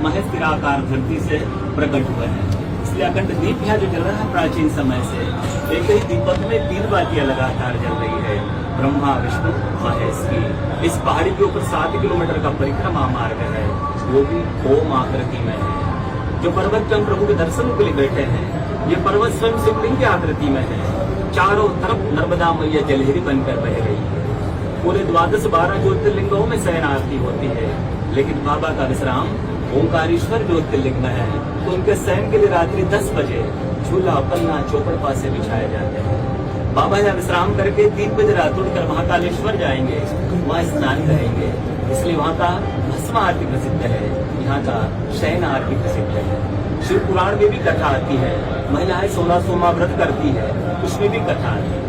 महज निराकार धरती से प्रकट हुए हैं। इसलिए अखंड दीप यहाँ जो जल रहा है प्राचीन समय से, एक ही दीपक में 3 बातियां लगातार जल रही है, ब्रह्मा विष्णु महेश की। इस पहाड़ी के ऊपर 7 किलोमीटर का परिक्रमा मार्ग है, वो भी ओम आकृति में है। जो पर्वत पर प्रभु के दर्शन के लिए बैठे हैं, ये पर्वत स्वयं शिवलिंग की आकृति में है। चारों तरफ नर्मदा मैया जलहरी बनकर बह रही है। पूरे 12 ज्योतिर्लिंगों में शयन आरती होती है, लेकिन बाबा का विश्राम ओंकारेश्वर ज्योतिर्लिंग में है, तो उनके शयन के लिए रात्रि 10 बजे झूला पन्ना चौपड़ पासे बिछाए जाते हैं। बाबा यहाँ विश्राम करके 3 बजे रात उठकर महाकालेश्वर जाएंगे, वहाँ स्नान करेंगे। इसलिए वहाँ का भस्म आरती प्रसिद्ध है, यहाँ का शयन आरती प्रसिद्ध है। शिव पुराण में भी कथा आती है, महिलाएं 16 सोमवार व्रत करती है, उसमें भी कथा आती है।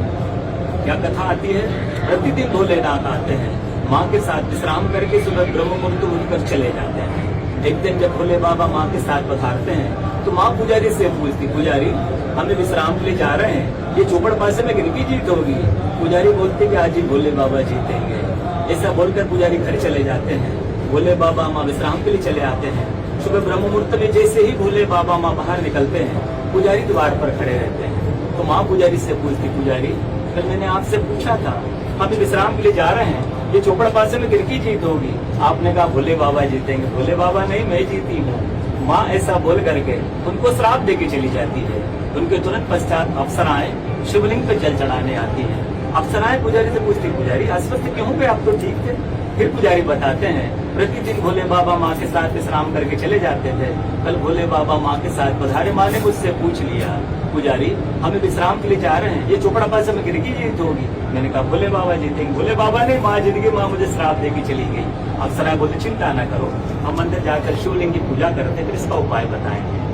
क्या कथा आती है? प्रतिदिन भोलेनाथ आते हैं, माँ के साथ विश्राम करके सुबह ब्रह्म मुहूर्त उठकर चले जाते हैं। एक दिन जब भोले बाबा माँ के साथ पधारते हैं, तो माँ पुजारी से पूछती, पुजारी हमें विश्राम के लिए जा रहे हैं, ये चौपड़ पासे में किनकी जीत होगी? पुजारी बोलते कि आज ही भोले बाबा जीतेंगे। ऐसा बोलकर पुजारी घर चले जाते हैं। भोले बाबा माँ विश्राम के लिए चले आते हैं। सुबह ब्रह्म मुहूर्त में जैसे ही भोले बाबा माँ बाहर निकलते हैं, पुजारी द्वार पर खड़े रहते हैं। तो माँ पुजारी से पूछती, पुजारी कल मैंने आपसे पूछा था, हम विश्राम के लिए जा रहे हैं, ये चौपड़ पासे में किनकी जीत होगी? आपने कहा भोले बाबा जीतेंगे। भोले बाबा नहीं, मैं जीती हूँ। माँ ऐसा बोल करके उनको श्राप देके चली जाती है। उनके तुरंत पश्चात अप्सराएं शिवलिंग पे जल चढ़ाने आती हैं। अप्सराएं पुजारी से पूछती, पुजारी अस्वस्थ क्यों हुए? आप तो ठीक थे। फिर पुजारी बताते हैं, प्रतिदिन भोले बाबा माँ के साथ विश्राम करके चले जाते थे, कल भोले बाबा माँ के साथ पधारे। माँ ने मुझसे पूछ लिया, पुजारी हमें विश्राम के लिए जा रहे हैं, ये चौपड़ा पासे में किनकी जीत होगी? मैंने कहा भोले बाबा जीतेंगे। भोले बाबा ने माँ जीत गई, माँ मुझे श्राप देके चली गई। अप्सरा बोलते, चिंता न करो, हम मंदिर जाकर शिवलिंग की पूजा करते, फिर इसका उपाय बताएंगे।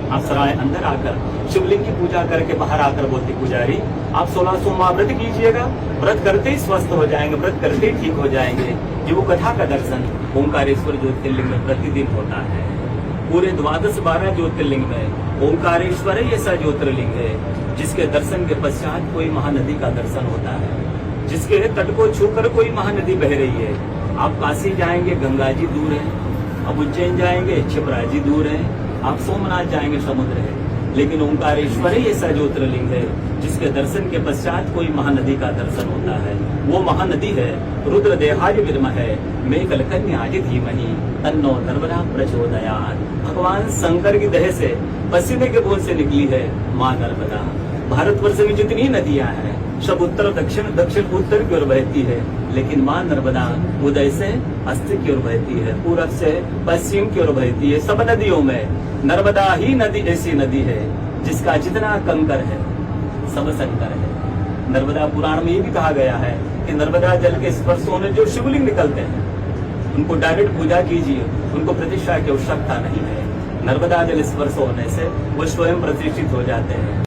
अप्सराएं अंदर आकर शिवलिंग की पूजा करके बाहर आकर बोलती, पुजारी आप 16 सोमवार व्रत कीजिएगा, व्रत करते ही स्वस्थ हो जाएंगे, व्रत करते ही ठीक हो जाएंगे। ये वो कथा का दर्शन ओंकारेश्वर ज्योतिर्लिंग में प्रतिदिन होता है। पूरे 12 ज्योतिर्लिंग में ओंकारेश्वर ही ऐसा ज्योतिर्लिंग है जिसके दर्शन के पश्चात कोई महानदी का दर्शन होता है, जिसके तट को छूकर कोई महानदी बह रही है। आप काशी जाएंगे, गंगा जी दूर है। अब उज्जैन जाएंगे, क्षिप्रा जी दूर है। आप सोमनाथ जाएंगे, समुद्र है। लेकिन ओंकारेश्वर ही ऐसा ज्योतिर्लिंग है जिसके दर्शन के पश्चात कोई महानदी का दर्शन होता है। वो महानदी है रुद्र देहाय विद्महे मेघल कन्याय धीमहि तन्नो नर्मदा प्रचोदयात्। भगवान शंकर की देह से पसीने के बूंद से निकली है माँ नर्मदा। भारतवर्ष में जितनी नदियां हैं सब उत्तर दक्षिण दक्षिण उत्तर की ओर बहती है, लेकिन माँ नर्मदा उदय से अस्त की ओर बहती है, पूरब से पश्चिम की ओर बहती है। सब नदियों में नर्मदा ही नदी ऐसी नदी है जिसका जितना कंकर है सब शंकर है। नर्मदा पुराण में ये भी कहा गया है कि नर्मदा जल के स्पर्श होने जो शिवलिंग निकलते हैं उनको डायरेक्ट पूजा कीजिए, उनको प्रतिष्ठा की आवश्यकता नहीं है। नर्मदा जल स्पर्श होने से वो स्वयं प्रतिष्ठित हो जाते हैं।